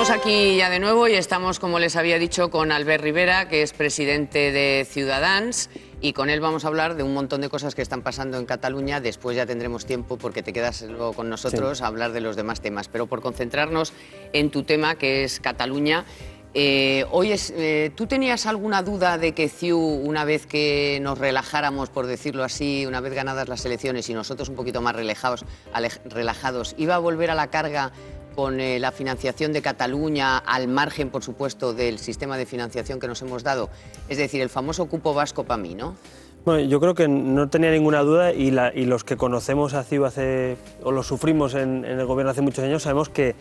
Estamos aquí ya de nuevo y estamos, como les había dicho, con Albert Rivera, que es presidente de Ciudadans, y con él vamos a hablar de un montón de cosas que están pasando en Cataluña. Después ya tendremos tiempo, porque te quedas luego con nosotros, a hablar de los demás temas. Pero por concentrarnos en tu tema, que es Cataluña, ¿tú tenías alguna duda de que CiU, una vez que nos relajáramos, por decirlo así, una vez ganadas las elecciones y nosotros un poquito más relajados, iba a volver a la carga con la financiación de Cataluña, al margen, por supuesto, del sistema de financiación que nos hemos dado? Es decir, el famoso cupo vasco para mí, ¿no? Bueno, yo creo que no tenía ninguna duda, y los que conocemos a CiU o lo sufrimos en el gobierno hace muchos años, sabemos que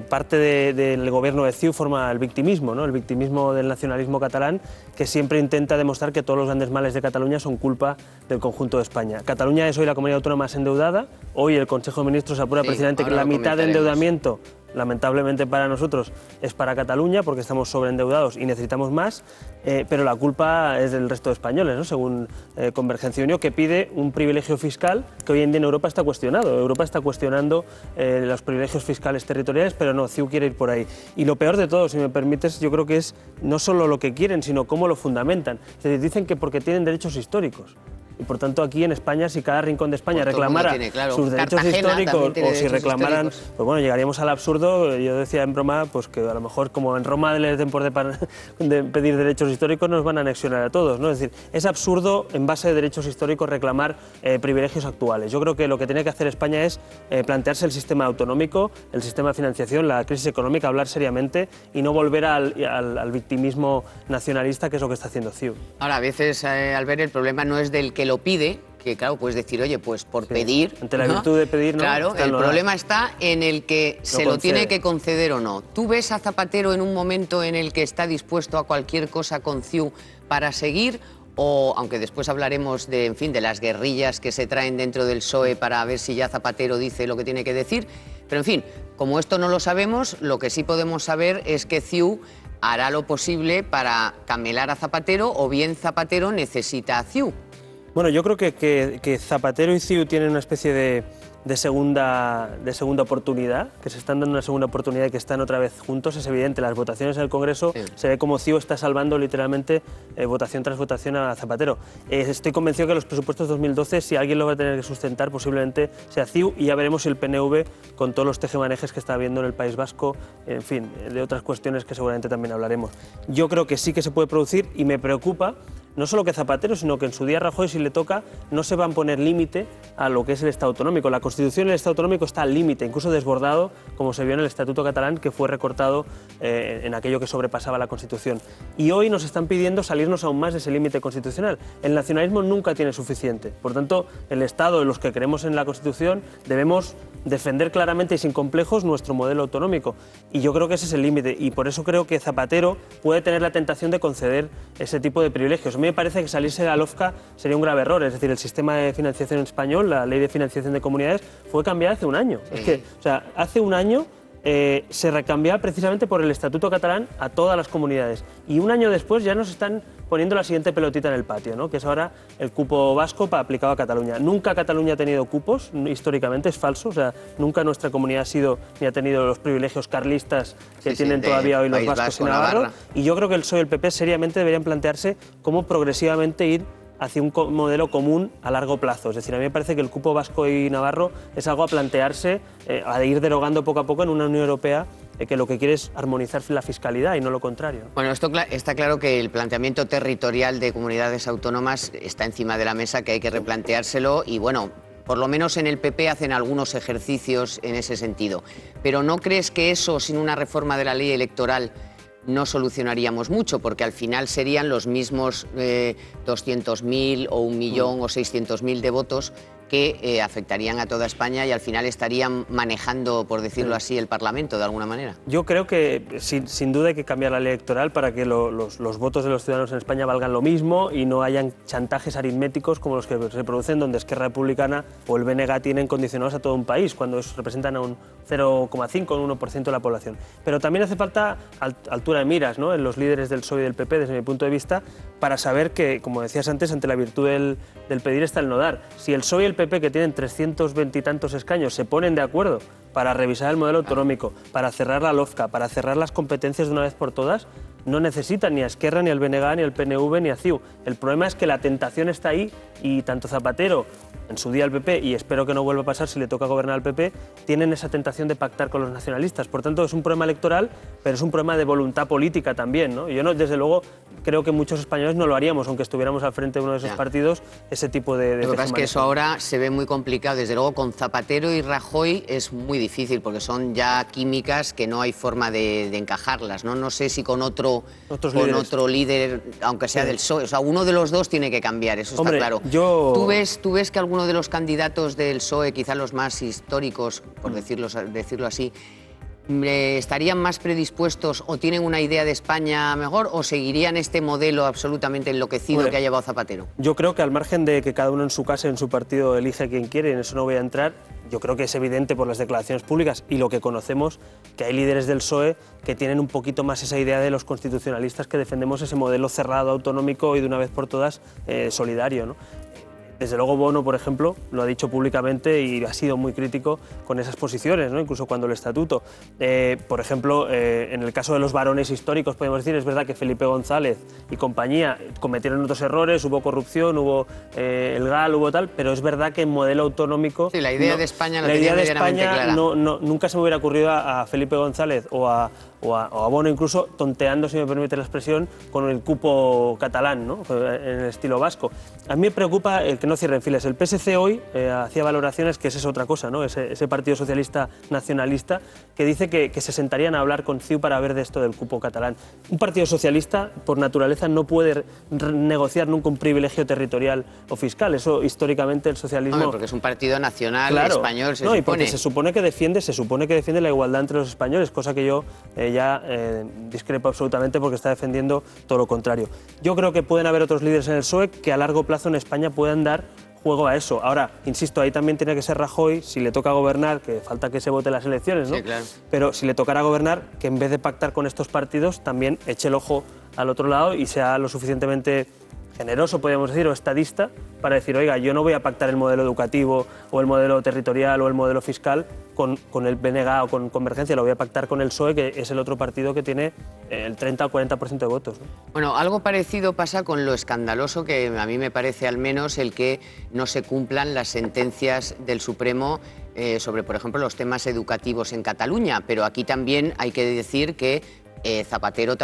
parte del gobierno de CiU forma el victimismo, ¿no? El victimismo del nacionalismo catalán, que siempre intenta demostrar que todos los grandes males de Cataluña son culpa del conjunto de España. Cataluña es hoy la comunidad autónoma más endeudada. Hoy el Consejo de Ministros aprueba precisamente que la mitad de endeudamiento, lamentablemente para nosotros, es para Cataluña, porque estamos sobreendeudados y necesitamos más, pero la culpa es del resto de españoles, ¿no? Según Convergencia y Unió, que pide un privilegio fiscal que hoy en día en Europa está cuestionado. Europa está cuestionando los privilegios fiscales territoriales, pero no, CiU quiere ir por ahí. Y lo peor de todo, si me permites, yo creo que es no solo lo que quieren, sino cómo lo fundamentan. Es decir, dicen que porque tienen derechos históricos. Y por tanto aquí en España, si cada rincón de España reclamara sus derechos históricos, o si reclamaran, pues bueno, llegaríamos al absurdo. Yo decía en broma pues que a lo mejor, como en Roma les den por de pedir derechos históricos, nos van a anexionar a todos, ¿no? Es decir, es absurdo en base de derechos históricos reclamar privilegios actuales. Yo creo que lo que tiene que hacer España es plantearse el sistema autonómico, el sistema de financiación, la crisis económica, hablar seriamente y no volver al victimismo nacionalista, que es lo que está haciendo CiU. Ahora, a veces, Albert, el problema no es del que lo pide, que claro, puedes decir, oye, pues por pedir... Ante la virtud de pedir, ¿no? Claro, el problema está en el que se lo tiene que conceder o no. ¿Tú ves a Zapatero en un momento en el que está dispuesto a cualquier cosa con CiU para seguir? O, aunque después hablaremos de, en fin, de las guerrillas que se traen dentro del PSOE para ver si ya Zapatero dice lo que tiene que decir. Pero, en fin, como esto no lo sabemos, lo que sí podemos saber es que CiU hará lo posible para camelar a Zapatero, o bien Zapatero necesita a CiU. Bueno, yo creo que Zapatero y CiU tienen una especie de segunda oportunidad, que se están dando una segunda oportunidad y que están otra vez juntos. Es evidente, las votaciones en el Congreso, se ve como CiU está salvando literalmente votación tras votación a Zapatero. Estoy convencido que los presupuestos 2012, si alguien lo va a tener que sustentar, posiblemente sea CiU, y ya veremos si el PNV, con todos los tejemanejes que está habiendo en el País Vasco, en fin, de otras cuestiones que seguramente también hablaremos. Yo creo que sí que se puede producir, y me preocupa no solo que Zapatero, sino que en su día Rajoy, si le toca, no se va a poner límite a lo que es el Estado autonómico. La Constitución del Estado autonómico está al límite, incluso desbordado, como se vio en el Estatuto catalán, que fue recortado en aquello que sobrepasaba la Constitución. Y hoy nos están pidiendo salirnos aún más de ese límite constitucional. El nacionalismo nunca tiene suficiente. Por tanto, el Estado y los que creemos en la Constitución debemos defender claramente y sin complejos nuestro modelo autonómico. Y yo creo que ese es el límite. Y por eso creo que Zapatero puede tener la tentación de conceder ese tipo de privilegios. A mí me parece que salirse de la LOFCA sería un grave error. Es decir, el sistema de financiación español, la ley de financiación de comunidades, fue cambiada hace un año. Es que, o sea, hace un año se recambiaba precisamente por el Estatuto catalán a todas las comunidades. Y un año después ya nos están poniendo la siguiente pelotita en el patio, ¿no? Que es ahora el cupo vasco aplicado a Cataluña. Nunca Cataluña ha tenido cupos, históricamente, es falso. O sea, nunca nuestra comunidad ha sido ni ha tenido los privilegios carlistas que tienen todavía hoy los vascos y Navarra. Y yo creo que el PSOE y el PP seriamente deberían plantearse cómo progresivamente ir hacia un modelo común a largo plazo. Es decir, a mí me parece que el cupo vasco y navarro es algo a plantearse, a ir derogando poco a poco en una Unión Europea que lo que quiere es armonizar la fiscalidad y no lo contrario. Bueno, esto está claro que el planteamiento territorial de comunidades autónomas está encima de la mesa, que hay que replanteárselo, y bueno, por lo menos en el PP hacen algunos ejercicios en ese sentido. Pero ¿no crees que eso, sin una reforma de la ley electoral, no solucionaríamos mucho? Porque al final serían los mismos 200.000 o 1 millón o 600.000 de votos que afectarían a toda España y al final estarían manejando, por decirlo así, el Parlamento de alguna manera. Yo creo que sin duda hay que cambiar la ley electoral para que los votos de los ciudadanos en España valgan lo mismo y no hayan chantajes aritméticos como los que se producen donde Esquerra Republicana o el BNG tienen condicionados a todo un país, cuando representan a un 0,5 o un 1% de la población. Pero también hace falta altura de miras, ¿no?, en los líderes del PSOE y del PP, desde mi punto de vista, para saber que, como decías antes, ante la virtud del pedir está el no dar. Si el PSOE y el PP PP, que tienen 320 y tantos escaños, se ponen de acuerdo para revisar el modelo autonómico, para cerrar la LOFCA, para cerrar las competencias de una vez por todas, no necesitan ni a Esquerra, ni al BNG, ni al PNV, ni a CiU. El problema es que la tentación está ahí y tanto Zapatero, en su día el PP, y espero que no vuelva a pasar si le toca gobernar al PP, tienen esa tentación de pactar con los nacionalistas. Por tanto, es un problema electoral, pero es un problema de voluntad política también, ¿no? Yo, no, desde luego, creo que muchos españoles no lo haríamos, aunque estuviéramos al frente de uno de esos partidos, ese tipo de Lo que pasa es que eso ahora se ve muy complicado. Desde luego, con Zapatero y Rajoy es muy difícil, porque son ya químicas que no hay forma de encajarlas, ¿no? No sé si con otro líder, aunque sea del PSOE, o sea, uno de los dos tiene que cambiar, eso está claro. ¿Tú ves que alguno de los candidatos del PSOE, quizá los más históricos, por decirlo así, estarían más predispuestos o tienen una idea de España mejor o seguirían este modelo absolutamente enloquecido que ha llevado Zapatero? Yo creo que al margen de que cada uno en su casa, en su partido, elige a quien quiere, y en eso no voy a entrar, yo creo que es evidente por las declaraciones públicas y lo que conocemos que hay líderes del PSOE que tienen un poquito más esa idea de los constitucionalistas que defendemos ese modelo cerrado, autonómico y de una vez por todas solidario, ¿no? Desde luego Bono, por ejemplo, lo ha dicho públicamente y ha sido muy crítico con esas posiciones, ¿no? Incluso cuando el estatuto. Por ejemplo, en el caso de los varones históricos, podemos decir, es verdad que Felipe González y compañía cometieron otros errores, hubo corrupción, hubo el GAL, hubo tal, pero es verdad que en modelo autonómico... Sí, la idea de España la tenía medianamente clara. Nunca se me hubiera ocurrido a Felipe González o a Bono incluso tonteando, si me permite la expresión, con el cupo catalán, ¿no? En el estilo vasco. A mí me preocupa el que no cierren filas. El PSC hoy hacía valoraciones que esa es otra cosa, ¿no? Ese Partido Socialista Nacionalista que dice que se sentarían a hablar con CiU para ver de esto del cupo catalán. Un partido socialista, por naturaleza, no puede negociar nunca un privilegio territorial o fiscal. Eso históricamente el socialismo... Hombre, porque es un partido nacional español, se supone. Y porque se supone que defiende la igualdad entre los españoles, cosa que yo discrepo absolutamente porque está defendiendo todo lo contrario. Yo creo que pueden haber otros líderes en el PSOE que a largo plazo en España puedan dar juego a eso. Ahora, insisto, ahí también tiene que ser Rajoy, si le toca gobernar, que falta que se vote las elecciones, ¿no? Sí, claro. Pero si le tocara gobernar, que en vez de pactar con estos partidos, también eche el ojo al otro lado y sea lo suficientemente generoso, podríamos decir, o estadista, para decir, oiga, yo no voy a pactar el modelo educativo o el modelo territorial o el modelo fiscal con el BNG o con Convergencia, lo voy a pactar con el PSOE, que es el otro partido que tiene el 30 o 40% de votos, ¿no? Bueno, algo parecido pasa con lo escandaloso que a mí me parece al menos el que no se cumplan las sentencias del Supremo sobre, por ejemplo, los temas educativos en Cataluña, pero aquí también hay que decir que Zapatero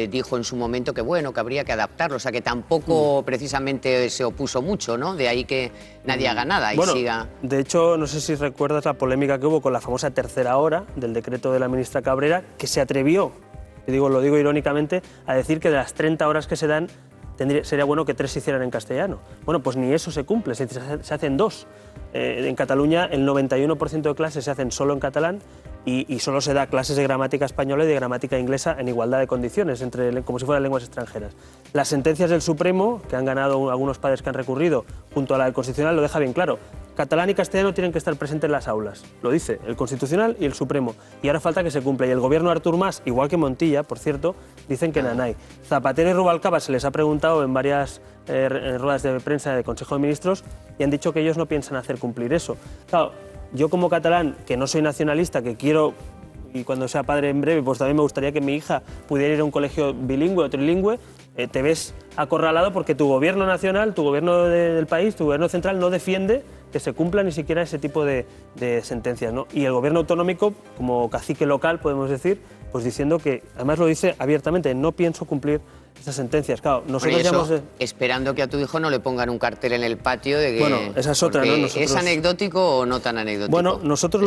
dijo en su momento que bueno, que habría que adaptarlo, o sea que tampoco precisamente se opuso mucho, ¿no? De ahí que nadie haga nada y siga... De hecho, no sé si recuerdas la polémica que hubo con la famosa tercera hora del decreto de la ministra Cabrera, que se atrevió, lo digo irónicamente, a decir que de las 30 horas que se dan, sería bueno que 3 se hicieran en castellano. Bueno, pues ni eso se cumple, se hacen 2. En Cataluña el 91% de clases se hacen solo en catalán y solo se da clases de gramática española y de gramática inglesa en igualdad de condiciones, como si fueran lenguas extranjeras. Las sentencias del Supremo, que han ganado algunos padres que han recurrido, junto a la del Constitucional, lo deja bien claro. Catalán y castellano tienen que estar presentes en las aulas, lo dice el Constitucional y el Supremo. Y ahora falta que se cumpla. Y el gobierno de Artur Mas, igual que Montilla, por cierto, dicen que nanay. Zapatero y Rubalcaba se les ha preguntado en varias ruedas de prensa del Consejo de Ministros y han dicho que ellos no piensan hacer cumplir eso. Claro, yo como catalán, que no soy nacionalista, que quiero, y cuando sea padre en breve, pues también me gustaría que mi hija pudiera ir a un colegio bilingüe o trilingüe, te ves acorralado porque tu gobierno nacional, tu gobierno del país, tu gobierno central no defiende que se cumpla ni siquiera ese tipo de sentencias, ¿no? Y el gobierno autonómico, como cacique local, podemos decir, pues diciendo que, además lo dice abiertamente, no pienso cumplir estas sentencias. Claro, nosotros esperando que a tu hijo no le pongan un cartel en el patio de que... Bueno, esa es otra, ¿no? ¿Es anecdótico o no tan anecdótico? Bueno, nosotros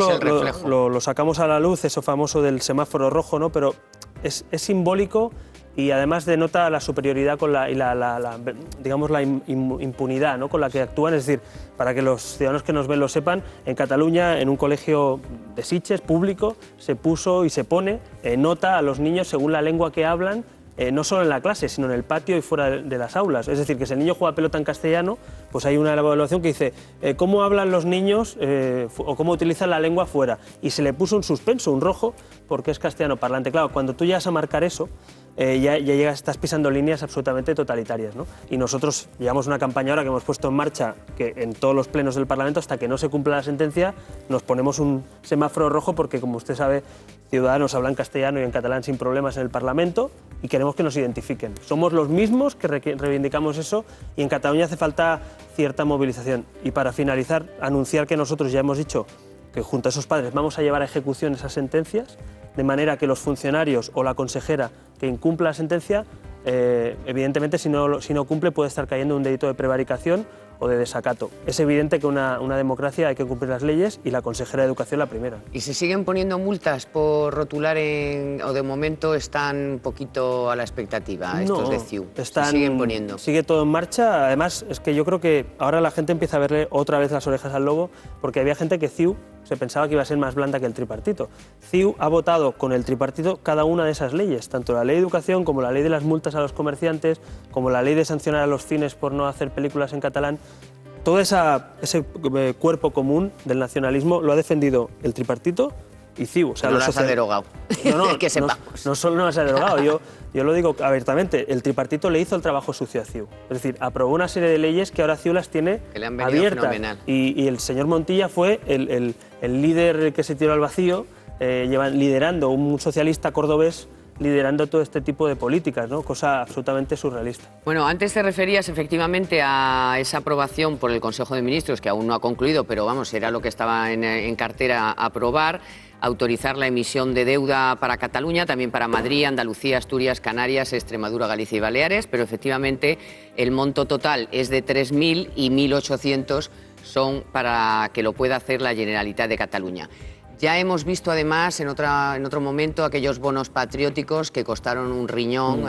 lo sacamos a la luz, eso famoso del semáforo rojo, ¿no? Pero es simbólico y además denota la superioridad con la impunidad, ¿no? Con la que actúan. Es decir, para que los ciudadanos que nos ven lo sepan, en Cataluña, en un colegio de Sitges público, se puso y se pone nota a los niños según la lengua que hablan, no solo en la clase, sino en el patio y fuera de las aulas. Es decir, que si el niño juega pelota en castellano, pues hay una evaluación que dice cómo hablan los niños o cómo utilizan la lengua fuera. Y se le puso un suspenso, un rojo, porque es castellano parlante. Claro, cuando tú llegas a marcar eso, estás pisando líneas absolutamente totalitarias, ¿no? Y nosotros llevamos una campaña ahora que hemos puesto en marcha, que en todos los plenos del Parlamento, hasta que no se cumpla la sentencia, nos ponemos un semáforo rojo porque, como usted sabe, Ciudadanos hablan castellano y en catalán sin problemas en el Parlamento y queremos que nos identifiquen. Somos los mismos que reivindicamos eso y en Cataluña hace falta cierta movilización. Y para finalizar, anunciar que nosotros ya hemos dicho que junto a esos padres vamos a llevar a ejecución esas sentencias, de manera que los funcionarios o la consejera que incumpla la sentencia, evidentemente si no cumple puede estar cayendo un delito de prevaricación o de desacato. Es evidente que una democracia hay que cumplir las leyes y la consejera de Educación la primera. ¿Y se siguen poniendo multas por rotular o de momento están un poquito a la expectativa estos de CIU? ¿Se siguen poniendo? Sigue todo en marcha. Además, es que yo creo que ahora la gente empieza a verle otra vez las orejas al lobo, porque había gente que CIU se pensaba que iba a ser más blanda que el tripartito. CIU ha votado con el tripartito cada una de esas leyes, tanto la ley de educación como la ley de las multas a los comerciantes, como la ley de sancionar a los cines por no hacer películas en catalán. Todo ese cuerpo común del nacionalismo lo ha defendido el tripartito y CIU. O sea, no las ha derogado, que sepamos. No solo no las ha derogado, yo lo digo abiertamente, el tripartito le hizo el trabajo sucio a CIU. Es decir, aprobó una serie de leyes que ahora CIU las tiene que le han venido abiertas. Fenomenal. Y el señor Montilla fue el líder que se tiró al vacío, liderando un socialista cordobés, liderando todo este tipo de políticas, ¿no? Cosa absolutamente surrealista. Bueno, antes te referías efectivamente a esa aprobación por el Consejo de Ministros, que aún no ha concluido, pero vamos, era lo que estaba en cartera aprobar, autorizar la emisión de deuda para Cataluña, también para Madrid, Andalucía, Asturias, Canarias, Extremadura, Galicia y Baleares, pero efectivamente el monto total es de 3.000 y 1.800 son para que lo pueda hacer la Generalitat de Cataluña. Ya hemos visto además en otro momento aquellos bonos patrióticos que costaron un riñón,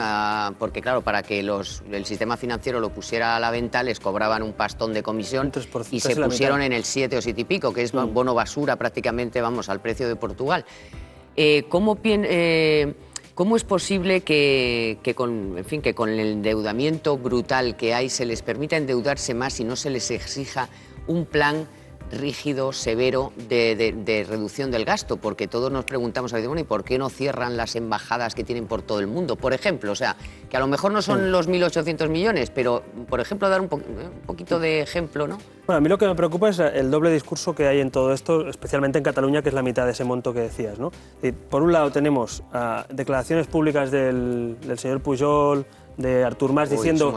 porque claro, para que el sistema financiero lo pusiera a la venta les cobraban un pastón de comisión y se pusieron en el 7 o 7 y pico, que es bono basura prácticamente, vamos, al precio de Portugal. ¿Cómo es posible que con el endeudamiento brutal que hay se les permita endeudarse más y no se les exija un plan rígido, severo, de reducción del gasto? Porque todos nos preguntamos, bueno, ¿y por qué no cierran las embajadas que tienen por todo el mundo? Por ejemplo, o sea, que a lo mejor no son los 1.800 millones, pero, por ejemplo, dar un poquito de ejemplo, ¿no? Bueno, a mí lo que me preocupa es el doble discurso que hay en todo esto, especialmente en Cataluña, que es la mitad de ese monto que decías, ¿no? Y por un lado tenemos declaraciones públicas del señor Pujol, de Artur Mas, diciendo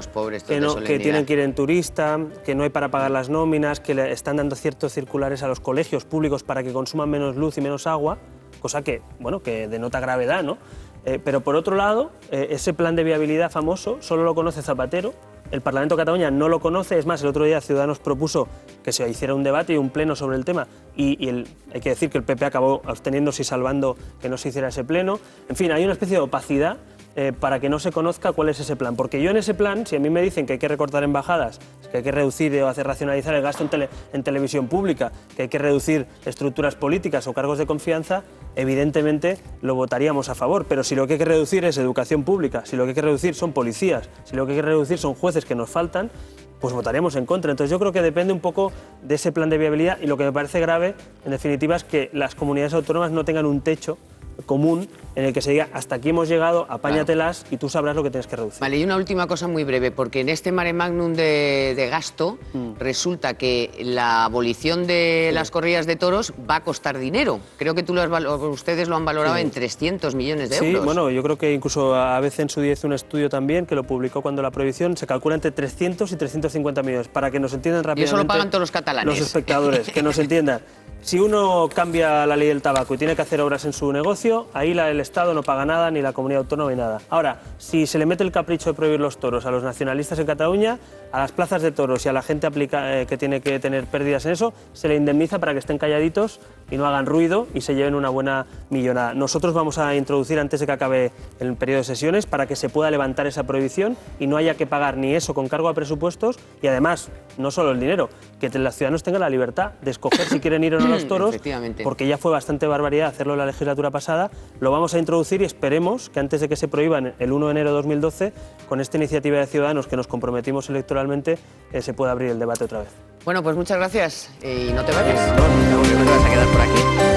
que tienen que ir en turista, que no hay para pagar las nóminas, que le están dando ciertos circulares a los colegios públicos para que consuman menos luz y menos agua, cosa que, bueno, que denota gravedad, ¿no? Pero por otro lado, ese plan de viabilidad famoso solo lo conoce Zapatero, el Parlamento de Cataluña no lo conoce, es más, el otro día Ciudadanos propuso que se hiciera un debate y un pleno sobre el tema y hay que decir que el PP acabó absteniéndose y salvando que no se hiciera ese pleno. En fin, hay una especie de opacidad para que no se conozca cuál es ese plan. Porque yo en ese plan, si a mí me dicen que hay que recortar embajadas, que hay que reducir o hacer racionalizar el gasto en televisión pública, que hay que reducir estructuras políticas o cargos de confianza, evidentemente lo votaríamos a favor. Pero si lo que hay que reducir es educación pública, si lo que hay que reducir son policías, si lo que hay que reducir son jueces que nos faltan, pues votaríamos en contra. Entonces yo creo que depende un poco de ese plan de viabilidad y lo que me parece grave, en definitiva, es que las comunidades autónomas no tengan un techo común en el que se diga hasta aquí hemos llegado, apáñatelas y tú sabrás lo que tienes que reducir. Vale, y una última cosa muy breve, porque en este mare magnum de gasto resulta que la abolición de las corridas de toros va a costar dinero. Creo que ustedes lo han valorado en 300 millones de euros. Sí, bueno, yo creo que incluso ABC en su día hizo un estudio también que lo publicó cuando la prohibición se calcula entre 300 y 350 millones, para que nos entiendan rápidamente. Y eso lo pagan todos los catalanes. Los espectadores, que nos entiendan. Si uno cambia la ley del tabaco y tiene que hacer obras en su negocio, ahí el Estado no paga nada, ni la comunidad autónoma ni nada. Ahora, si se le mete el capricho de prohibir los toros a los nacionalistas en Cataluña, a las plazas de toros y a la gente que tiene que tener pérdidas en eso, se le indemniza para que estén calladitos y no hagan ruido y se lleven una buena millonada. Nosotros vamos a introducir antes de que acabe el periodo de sesiones para que se pueda levantar esa prohibición y no haya que pagar ni eso con cargo a presupuestos y además, no solo el dinero, que los ciudadanos tengan la libertad de escoger si quieren ir o no a los toros, porque ya fue bastante barbaridad hacerlo en la legislatura pasada. Lo vamos a introducir y esperemos que antes de que se prohíban el 1 de enero de 2012, con esta iniciativa de Ciudadanos que nos comprometimos electoralmente, se pueda abrir el debate otra vez. Bueno, pues muchas gracias y no te vayas. No te vas a quedar por aquí.